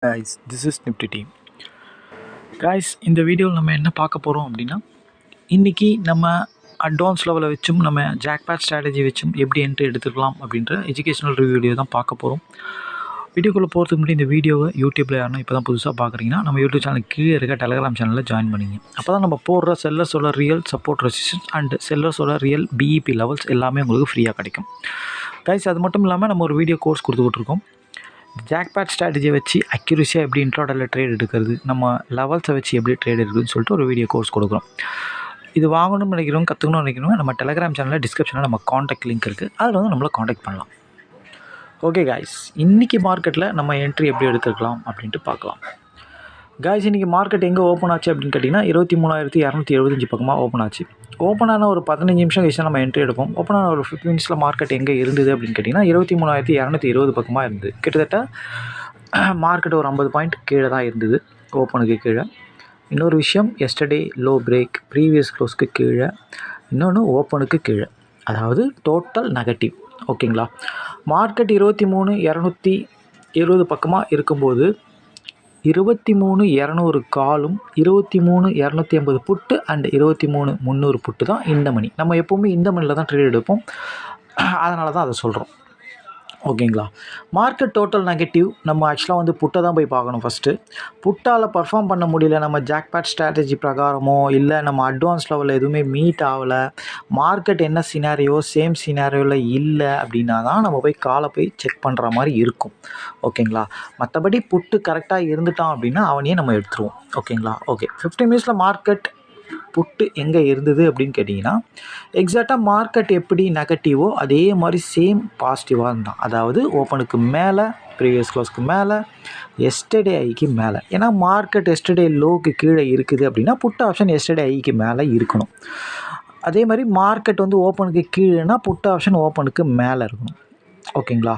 guys, this is Nifty team. guys, இந்த வீடியோவில் நம்ம என்ன பார்க்க போகிறோம் அப்படின்னா, இன்றைக்கி நம்ம அட்வான்ஸ் லெவலில் வச்சும் நம்ம ஜாக்பாட் ஸ்ட்ராட்டஜி வச்சும் எப்படி என்ட்ரி எடுத்துக்கலாம் அப்படின்ற எஜுகேஷனல் ரிவ்யூ வீடியோ தான் பார்க்க போகிறோம். வீடியோக்குள்ளே போகிறதுக்கு முன்னாடி இந்த வீடியோவை யூடியூப்பில் யாரும் இப்போ தான் புதுசாக பார்க்குறீங்கன்னா நம்ம யூடியூப் சேனலுக்கு கீழே இருக்க டெலகிராம் சேனலில் ஜாயின் பண்ணிங்க. அப்போ தான் நம்ம போடுற செல்லர்ஸோட ரியல் சப்போர்ட் ரெசிஸ்டன்ஸ் அண்ட் செல்லர்ஸோட ரியல் பிஇபி லெவல்ஸ் எல்லாமே உங்களுக்கு ஃப்ரீயாக கிடைக்கும். கைஸ், அது மட்டும் இல்லாமல் நம்ம ஒரு வீடியோ கோர்ஸ் கொடுத்துக்கிட்ருக்கோம். ஜாக்பாட் ஸ்ட்ராட்டஜியை வச்சு அக்யூரஸியாக எப்படி இன்ட்ராடேயில் ட்ரேட் எடுக்கிறது, நம்ம லெவல்ஸை வச்சு எப்படி ட்ரேட் எடுக்குதுன்னு சொல்லிட்டு ஒரு வீடியோ கோர்ஸ் கொடுக்குறோம். இது வாங்கணும்னு நினைக்கிறவங்க, கற்றுக்கணும்னு நினைக்கிறவங்க நம்ம டெலகிராம் சேனலில் டிஸ்கிரிப்ஷனில் நம்ம காண்டாக்ட் லிங்க் இருக்குது, அதில் வந்து நம்மளை காண்டாக்ட் பண்ணலாம். ஓகே காய்ஸ், இன்றைக்கி மார்க்கெட்டில் நம்ம என்ட்ரி எப்படி எடுத்துக்கலாம் அப்படின்ட்டு பார்க்கலாம். காய்ஸ், இன்றைக்கி மார்க்கெட் எங்கே ஓப்பன் ஆச்சு அப்படின்னு கேட்டிங்கன்னா 23,275 பக்கமாக ஓப்பன் ஆச்சு. ஓப்பன் ஆன ஒரு 15 நிமிஷம் கழிச்சு நம்ம என்ட்ரி எடுப்போம். ஓப்பன் ஆன ஒரு 15 மினிட்ஸில் மார்க்கெட் எங்கே இருந்தது அப்படின்னு கேட்டிங்கன்னா 23,220 பக்கமாக இருந்தது. கிட்டத்தட்ட மார்க்கெட் ஒரு 50 பாயிண்ட் கீழே தான் இருந்தது, ஓப்பனுக்கு கீழே. இன்னொரு விஷயம், எஸ்டர்டே லோ பிரேக், ப்ரீவியஸ் க்ளோஸ்க்கு கீழே, இன்னொன்று ஓப்பனுக்கு கீழே, அதாவது டோட்டல் நெகட்டிவ். ஓகேங்களா, மார்க்கெட் 23,220 பக்கமாக இருக்கும்போது 23,200 காலும் 23,250 புட்டு அண்ட் 23,300 புட்டு தான் இந்த மணி. நம்ம எப்போவுமே இந்த மணியில் தான் ட்ரேட் எடுப்போம், அதனால தான் அதை சொல்கிறோம். ஓகேங்களா, மார்க்கெட் டோட்டல் நெகட்டிவ். நம்ம ஆக்சுவலாக வந்து புட்டை தான் போய் பார்க்கணும் ஃபஸ்ட்டு. புட்டால் பர்ஃபார்ம் பண்ண முடியல, நம்ம ஜாக்பாட் ஸ்ட்ராட்டஜி பிரகாரமோ இல்லை நம்ம அட்வான்ஸ் லெவலில் எதுவுமே மீட் ஆகலை, மார்க்கெட் என்ன சினாரியோ சேம் சினாரியோவில் இல்லை அப்படின்னா தான் நம்ம போய் காலை போய் செக் பண்ணுற மாதிரி இருக்கும். ஓகேங்களா, மற்றபடி புட்டு கரெக்டாக இருந்துட்டான் அப்படின்னா அவனையே நம்ம எடுத்துருவோம். ஓகேங்களா, ஓகே. 15 மினிட்ஸில் மார்க்கெட் புட்டு எங்கே இருந்தது அப்படின்னு கேட்டிங்கன்னா, எக்ஸாக்டாக மார்க்கெட் எப்படி நெகட்டிவோ அதே மாதிரி சேம் பாசிட்டிவாக இருந்தான். அதாவது ஓப்பனுக்கு மேலே, ப்ரீவியஸ் க்ளோஸ்க்கு மேலே, எஸ்டர்டே ஐக்கு மேலே. ஏன்னா மார்க்கெட் எஸ்டர்டே லோக்கு கீழே இருக்குது அப்படின்னா புட் ஆப்ஷன் எஸ்டர்டே ஐக்கு மேலே இருக்கணும். அதே மாதிரி மார்க்கெட் வந்து ஓப்பனுக்கு கீழேனா புட் ஆப்ஷன் ஓப்பனுக்கு மேலே இருக்கணும். ஓகேங்களா,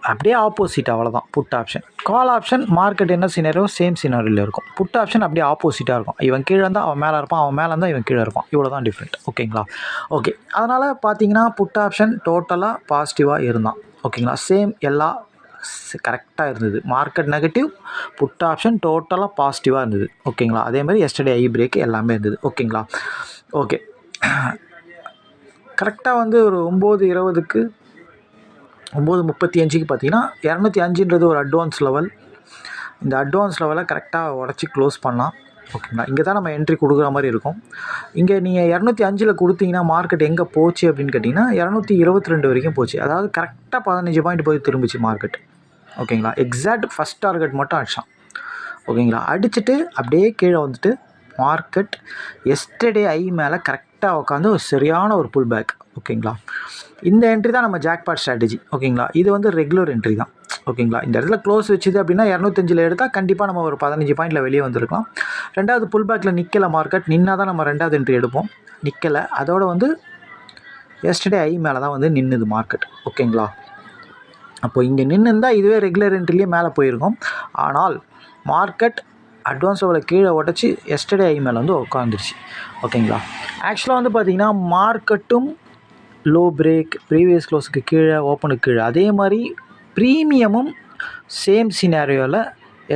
அப்படியே ஆப்போசிட், அவ்வளோதான் put option. Call option market என்ன சினாரியோ சேம் சினாரியில் இருக்கும். புட் ஆப்ஷன் அப்படியே ஆப்போசிட்டாக இருக்கும். இவன் கீழே இருந்தால் அவன் மேலே இருப்பான், அவன் மேலே இருந்தால் இவன் கீழே இருப்பான். இவ்வளோ தான் டிஃப்ரெண்ட். ஓகேங்களா, ஓகே. அதனால் பார்த்தீங்கன்னா புட் ஆப்ஷன் டோட்டலாக பாசிட்டிவாக இருந்தான். ஓகேங்களா, சேம் எல்லாம் கரெக்டாக இருந்தது. மார்க்கெட் நெகட்டிவ், புட் ஆப்ஷன் டோட்டலாக பாசிட்டிவாக இருந்தது. ஓகேங்களா, அதே மாதிரி எஸ்டர்டே ஐ பிரேக் எல்லாமே இருந்தது. ஓகேங்களா, ஓகே. கரெக்டாக வந்து ஒரு 9:20க்கு 9:35க்கு பார்த்தீங்கன்னா 205ன்றது ஒரு அட்வான்ஸ் லெவல். இந்த அட்வான்ஸ் லெவலை கரெக்டாக உடச்சி க்ளோஸ் பண்ணலாம். ஓகேங்களா, இங்கே தான் நம்ம என்ட்ரி கொடுக்குற மாதிரி இருக்கும். இங்கே நீங்கள் 205 கொடுத்தீங்கன்னா மார்க்கெட் எங்கே போச்சு அப்படின்னு கேட்டிங்கன்னா 222 வரைக்கும் போச்சு. அதாவது கரெக்டாக 15 பாயிண்ட் போய் திரும்பிச்சு மார்க்கெட். ஓகேங்களா, எக்ஸாக்ட் ஃபஸ்ட் டார்கெட் மட்டும் அடிச்சான். ஓகேங்களா, அடிச்சுட்டு அப்படியே கீழே வந்துட்டு மார்க்கெட் எஸ்டர்டே ஐ மேலே கரெக்டாக உட்காந்து ஒரு சரியான ஒரு புல் பேக். ஓகேங்களா, இந்த என்ட்ரி தான் நம்ம ஜாக்பாட் ஸ்ட்ராட்டஜி. ஓகேங்களா, இது வந்து ரெகுலர் என்ட்ரி தான். ஓகேங்களா, இந்த இடத்துல க்ளோஸ் வச்சுது அப்படின்னா 205 எடுத்தால் கண்டிப்பாக நம்ம ஒரு 15 பாயிண்டில் வெளியே வந்திருக்கலாம். ரெண்டாவது புல் பேக்கில் நிற்கலை மார்க்கெட், நின்னா தான் நம்ம ரெண்டாவது என்ட்ரி எடுப்போம். நிற்கலை, அதோடு வந்து எஸ்டர்டே ஐ மேலே தான் வந்து நின்றுது மார்க்கெட். ஓகேங்களா, அப்போது இங்கே நின்றுந்தால் இதுவே ரெகுலர் என்ட்ரிலேயே மேலே போயிருக்கும். ஆனால் மார்க்கெட் அட்வான்ஸ் லெவலில் கீழே உடச்சி எஸ்டர்டே ஐ மேலே வந்து உட்காந்துருச்சு. ஓகேங்களா, ஆக்சுவலாக வந்து பார்த்திங்கன்னா மார்க்கெட்டும் லோ பிரேக், ப்ரீவியஸ் க்ளோஸுக்கு கீழே, ஓப்பனுக்கு கீழே, அதே மாதிரி ப்ரீமியமும் சேம் சினாரியோவில்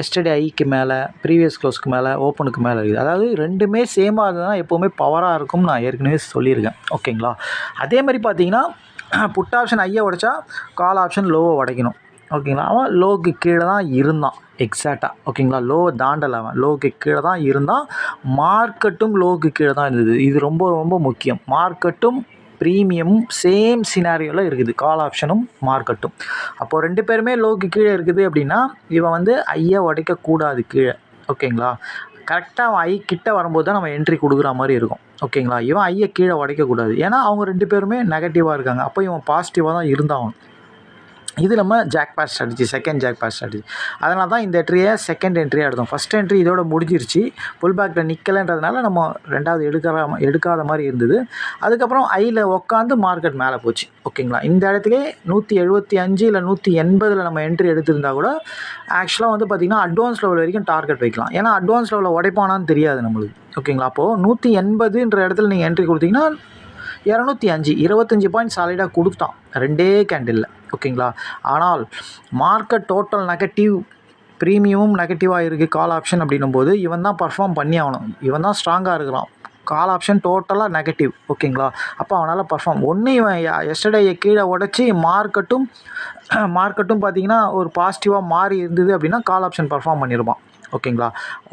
எஸ்டர்டே ஐக்கு மேலே, ப்ரீவியஸ் க்ளோஸ்க்கு மேலே, ஓப்பனுக்கு மேலே இருக்குது. அதாவது ரெண்டுமே சேமாக இருந்ததுன்னா எப்போவுமே பவராக இருக்கும்னு நான் ஏற்கனவே சொல்லியிருக்கேன். ஓகேங்களா, அதே மாதிரி பார்த்தீங்கன்னா புட் ஆப்ஷன் ஐயை உடைச்சா கால் ஆப்ஷன் லோவை உடைக்கணும். ஓகேங்களா, அவன் லோக்கு கீழே தான் இருந்தான் எக்ஸாக்டாக. ஓகேங்களா, லோவை தாண்டலை, அவன் லோக்கு கீழே தான் இருந்தான். மார்க்கெட்டும் லோக்கு கீழே தான் இருந்தது. இது ரொம்ப ரொம்ப முக்கியம். மார்க்கெட்டும் ப்ரீமியமும் சேம் சினாரியோவில் இருக்குது, கால் ஆப்ஷனும் மார்க்கெட்டும். அப்போது ரெண்டு பேருமே லோக்கு கீழே இருக்குது அப்படின்னா இவன் வந்து ஐயை உடைக்கக்கூடாது கீழே. ஓகேங்களா, கரெக்டாக அவன் ஐ கிட்ட வரும்போது தான் நம்ம என்ட்ரி கொடுக்குற மாதிரி இருக்கும். ஓகேங்களா, இவன் ஐயை கீழே உடைக்கக்கூடாது, ஏன்னா அவங்க ரெண்டு பேருமே நெகட்டிவாக இருக்காங்க. அப்போ இவன் பாசிட்டிவாக தான் இருந்தான். இது நம்ம jackpot strategy, second jackpot strategy. அதனால தான் இந்த என்ட்ரியை செகண்ட் என்ட்ரியாக எடுத்தோம். ஃபஸ்ட் என்ட்ரி இதோட முடிஞ்சிருச்சு, புல் பேக்கில் நிற்கலைன்றதுனால நம்ம ரெண்டாவது எடுக்காத மாதிரி இருந்தது. அதுக்கப்புறம் ஐயில் உட்காந்து மார்க்கெட் மேலே போச்சு. ஓகேங்களா, இந்த இடத்துலே 175 இல்லை 180 நம்ம என்ட்ரி எடுத்திருந்தா கூட ஆக்சுவலாக வந்து பார்த்திங்கன்னா அட்வான்ஸ் லெவல் வரைக்கும் டார்கெட் வைக்கலாம். ஏன்னா அட்வான்ஸ் லெவலில் உடைப்பானான்னு தெரியாது நம்மளுக்கு. ஓகேங்களா, அப்போது 180ன்ற இடத்துல நீங்கள் என்ட்ரி கொடுத்தீங்கன்னா 205 25 பாயிண்ட் சாலிடாக கொடுத்தான் ரெண்டே கேண்டிலில். ஓகேங்களா, ஆனால் மார்க்கெட் டோட்டல் நெகட்டிவ், ப்ரீமியமும் நெகட்டிவாக இருக்குது கால் ஆப்ஷன் அப்படின்னும்போது இவன் தான் பர்ஃபார்ம் பண்ணி ஆகணும். இவன் தான் ஸ்ட்ராங்காக இருக்கிறான். கால் ஆப்ஷன் டோட்டலாக நெகட்டிவ். ஓகேங்களா? அப்போ அவனால் பர்ஃபார்ம் ஒன்று இவன் எஸ்டர்டேயை கீழே உடச்சி மார்க்கெட்டும் பார்த்தீங்கன்னா ஒரு பாசிட்டிவாக மாறி இருந்தது அப்படின்னா கால் ஆப்ஷன் பர்ஃபார்ம் பண்ணியிருப்பான். ஓகேங்களா?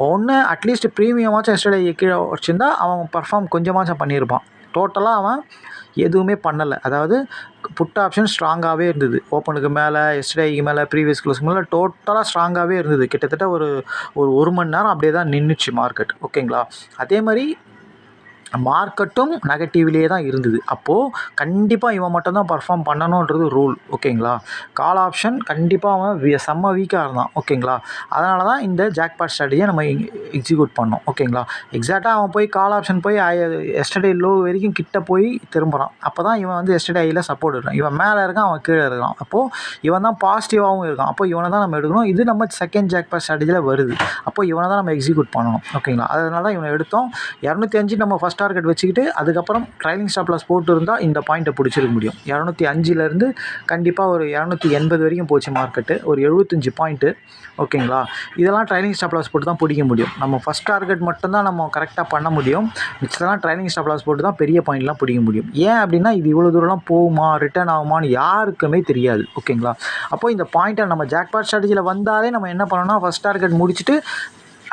ஒன்று அட்லீஸ்ட் ப்ரீமியமாச்சும் எஸ்டர்டே கீழே உடச்சிருந்தா அவன் பர்ஃபார்ம் கொஞ்சமாச்சும் பண்ணியிருப்பான். டோட்டலாக அவன் எதுவுமே பண்ணலை. அதாவது புட் ஆப்ஷன் ஸ்ட்ராங்காகவே இருந்தது. ஓப்பனுக்கு மேலே, எஸ்டர்டேக்கு மேலே, ப்ரீவியஸ் க்ளோஸ்க்கு மேலே டோட்டலாக ஸ்ட்ராங்காகவே இருந்தது. கிட்டத்தட்ட ஒரு மணி நேரம் அப்படியே தான் நின்றுச்சு மார்க்கெட். ஓகேங்களா? அதே மாதிரி மார்க்கெட்டும் நெகட்டிவ்லேயே தான் இருந்தது. அப்போது கண்டிப்பாக இவன் மட்டும் தான் பர்ஃபார்ம் பண்ணணுன்றது ரூல். ஓகேங்களா? கால் ஆப்ஷன் கண்டிப்பாக அவன் செம்ம வீக்காக இருந்தான். ஓகேங்களா? அதனால தான் இந்த ஜாக்பாட் ஸ்ட்ராட்டஜியை நம்ம எக்ஸிக்யூட் பண்ணோம். ஓகேங்களா? எக்ஸாக்டாக அவன் போய் கால் ஆப்ஷன் போய் எஸ்டர்டே லோ வரைக்கும் கிட்ட போய் திரும்புகிறான். அப்போ தான் இவன் வந்து எஸ்டர்டே ஐயில் சப்போர்ட் இருக்கான். இவன் மேலே இருக்கான், அவன் கீழே இருக்கான். அப்போது இவன் தான் பாசிட்டிவாகவும் இருக்கான். அப்போ இவனை தான் நம்ம எடுக்கணும். இது நம்ம செகண்ட் ஜாக்பாட் ஸ்ட்ராட்டஜியில் வருது. அப்போ இவனை தான் நம்ம எக்ஸிக்யூட் பண்ணணும். ஓகேங்களா? அதனால தான் இவனை எடுத்தோம். 205 நம்ம ஃபஸ்ட் டார்கெட் வச்சுக்கிட்டு அதுக்கப்புறம் ட்ரைலிங் ஸ்டாப் லாஸ் போட்டு இருந்தால் இந்த பாயிண்ட்டை பிடிச்சிருக்க முடியும். 205லேருந்து கண்டிப்பாக ஒரு 280 வரைக்கும் போச்சு மார்க்கெட்டு. ஒரு 75 பாயிண்ட்டு. ஓகேங்களா? இதெல்லாம் ட்ரைலிங் ஸ்டாப் லாஸ் போட்டு தான் பிடிக்க முடியும். நம்ம ஃபஸ்ட் டார்கெட் மட்டும்தான் நம்ம கரெக்டாக பண்ண முடியும். மிச்சதெல்லாம் ட்ரைலிங் ஸ்டாப் லாஸ் போட்டு தான் பெரிய பாயிண்ட்லாம் பிடிக்க முடியும். ஏன் அப்படின்னா இது இவ்வளோ தூரம்லாம் போகுமா, ரிட்டர்ன் ஆகுமான்னு யாருக்குமே தெரியாது. ஓகேங்களா? அப்போது இந்த பாயிண்ட்டை நம்ம ஜாக்பாட் ஸ்ட்ராட்டஜியில் வந்தாலே நம்ம என்ன பண்ணணும்னா ஃபஸ்ட் டார்கெட் முடிச்சுட்டு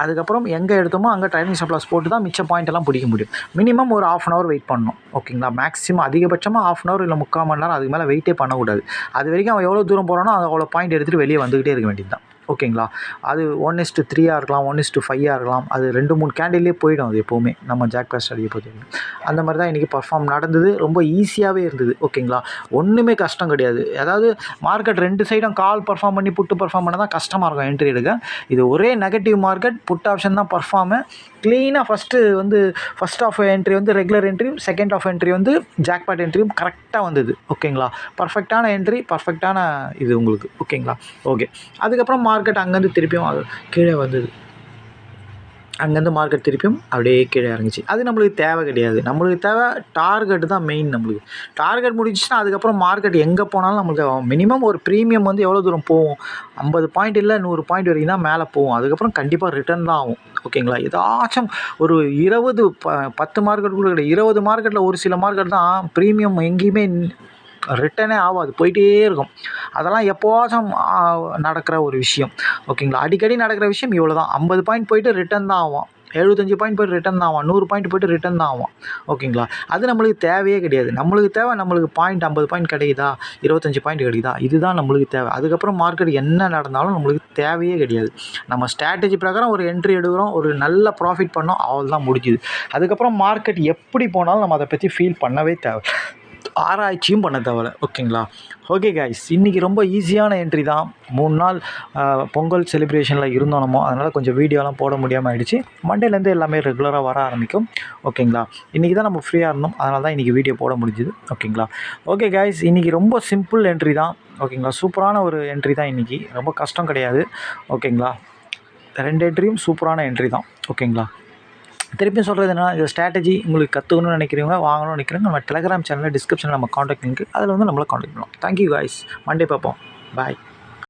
அதுக்கப்புறம் எங்கே எடுத்தோமோ அங்கே ட்ரைலிங் ஸ்டாப் லாஸ் போட்டு தான் மிச்ச பாயிண்ட் பிடிக்க முடியும். மினிமம் ஒரு 1/2 hour வெயிட் பண்ணணும். ஓகேங்களா? மேக்ஸிமம் அதிகபட்சமாக 1/2 hour இல்லை 3/4 மணி நேரம் அதுக்கு மேலே வெயிட்டே பண்ணக்கூடாது. அது வரைக்கும் அவன் எவ்வளோ தூரம் போகிறானோ அவ்வளோ பாயிண்ட் எடுத்துகிட்டு வெளியே வந்துக்கிட்டே இருக்க வேண்டியது தான். ஓகேங்களா? அது 1:3 இருக்கலாம், 1:5 இருக்கலாம். அது 2-3 கேண்டில்லே போயிடும். அது எப்போவுமே நம்ம ஜாக்பாட் ஸ்ட்ராட்டஜியை பொறுத்தவரைக்கும் அந்த மாதிரி தான் இன்றைக்கி பர்ஃபார்ம் நடந்தது. ரொம்ப ஈஸியாகவே இருந்தது. ஓகேங்களா? ஒன்றுமே கஷ்டம் கிடையாது. அதாவது மார்க்கெட் 2 சைடும் கால் பர்ஃபார்ம் பண்ணி புட்டு பர்ஃபார்ம் பண்ண தான் கஷ்டமாக இருக்கும் என்ட்ரி எடுக்க. இது ஒரே நெகட்டிவ் மார்க்கெட், புட் ஆப்ஷன் தான் பர்ஃபார்மு. க்ளீனாக ஃபஸ்ட் ஆஃப் என்ட்ரி வந்து ரெகுலர் என்ட்ரியும், செகண்ட் ஆஃப் என்ட்ரி வந்து ஜாக்பாட் என்ட்ரியும் கரெக்டாக வந்தது. ஓகேங்களா? பர்ஃபெக்டான என்ட்ரி, பர்ஃபெக்டான இது உங்களுக்கு. ஓகேங்களா? ஓகே. அதுக்கப்புறம் மார்க்கெட் அங்கேருந்து திருப்பியும் கீழே வந்தது. அங்கேருந்து மார்க்கெட் திருப்பியும் அப்படியே கீழே இறங்கிச்சு. அது நம்மளுக்கு தேவை கிடையாது. நம்மளுக்கு தேவை டார்கெட் தான் மெயின். நம்மளுக்கு டார்கெட் முடிஞ்சிச்சுன்னா அதுக்கப்புறம் மார்க்கெட் எங்கே போனாலும் நம்மளுக்கு மினிமம் ஒரு ப்ரீமியம் வந்து எவ்வளோ தூரம் போகும், 50 பாயிண்ட் இல்லை 100 பாயிண்ட் வரைக்கும் தான் மேலே போகும். அதுக்கப்புறம் கண்டிப்பாக ரிட்டர்ன் தான் ஆகும். ஓகேங்களா? ஏதாச்சும் ஒரு 10 மார்க்கெட் கூட கிடையாது, 20 மார்க்கெட்டில் ஒரு சில மார்க்கெட் தான் ப்ரீமியம் எங்கேயுமே ரிட்டனே ஆகாது, போயிட்டே இருக்கும். அதெல்லாம் எப்போவாச்சும் நடக்கிற ஒரு விஷயம். ஓகேங்களா? அடிக்கடி நடக்கிற விஷயம் இவ்வளோ தான். 50 பாயிண்ட் போயிட்டு ரிட்டர்ன் தான் ஆகும், 75 பாயிண்ட் போய்ட்டு ரிட்டர்ன் தான் ஆகும், 100 பாயிண்ட் போய்ட்டு ரிட்டர்ன் தான் ஆகும். ஓகேங்களா? அது நம்மளுக்கு தேவையே கிடையாது. நம்மளுக்கு தேவை நம்மளுக்கு பாயிண்ட் 50 பாயிண்ட் கிடைக்குதா, 25 பாயிண்ட் கிடைக்குதா, இதுதான் நம்மளுக்கு தேவை. அதுக்கப்புறம் மார்க்கெட் என்ன நடந்தாலும் நம்மளுக்கு தேவையே கிடையாது. நம்ம ஸ்ட்ராட்டஜி பிரகாரம் ஒரு என்ட்ரி எடுக்கிறோம், ஒரு நல்ல ப்ராஃபிட் பண்ணோம், அவள் தான் முடிஞ்சுது. அதுக்கப்புறம் மார்க்கெட் எப்படி போனாலும் நம்ம அதை பற்றி ஃபீல் பண்ணவே தேவை, ஆராய்ச்சியும் பண்ண தேவை. ஓகேங்களா? ஓகே கைஸ், இன்றைக்கி ரொம்ப ஈஸியான என்ட்ரி தான். 3 நாள் பொங்கல் செலிப்ரேஷனில் இருந்தோம் நம்ம, அதனால் கொஞ்சம் வீடியோலாம் போட முடியாமல் ஆகிடுச்சு. மண்டேலேருந்து எல்லாமே ரெகுலராக வர ஆரம்பிக்கும். ஓகேங்களா? இன்றைக்கி தான் நம்ம ஃப்ரீயாக இருந்தோம், அதனால தான் இன்றைக்கி வீடியோ போட முடிஞ்சுது. ஓகேங்களா? ஓகே கைஸ், இன்றைக்கி ரொம்ப சிம்பிள் என்ட்ரி தான். ஓகேங்களா? சூப்பரான ஒரு என்ட்ரி தான் இன்றைக்கி, ரொம்ப கஷ்டம் கிடையாது. ஓகேங்களா? 2 என்ட்ரியும் சூப்பரான என்ட்ரி தான். ஓகேங்களா? திருப்பியும் சொல்கிறது என்னன்னா, இந்த ஸ்ட்ராட்டஜி உங்களுக்கு கற்றுக்கணும்னு நினைக்கிறவங்க, வாங்கணும்னு நினைக்கிறவங்க நம்ம டெலகிராம் சேனலில் டிஸ்கிரிப்ஷனில் நம்ம காண்டாக்ட் லிங்க், அதில் வந்து நம்மளை காண்டாக்ட் பண்ணலாம். தேங்க்யூ காய்ஸ், மண்டே பார்ப்போம். பாய்.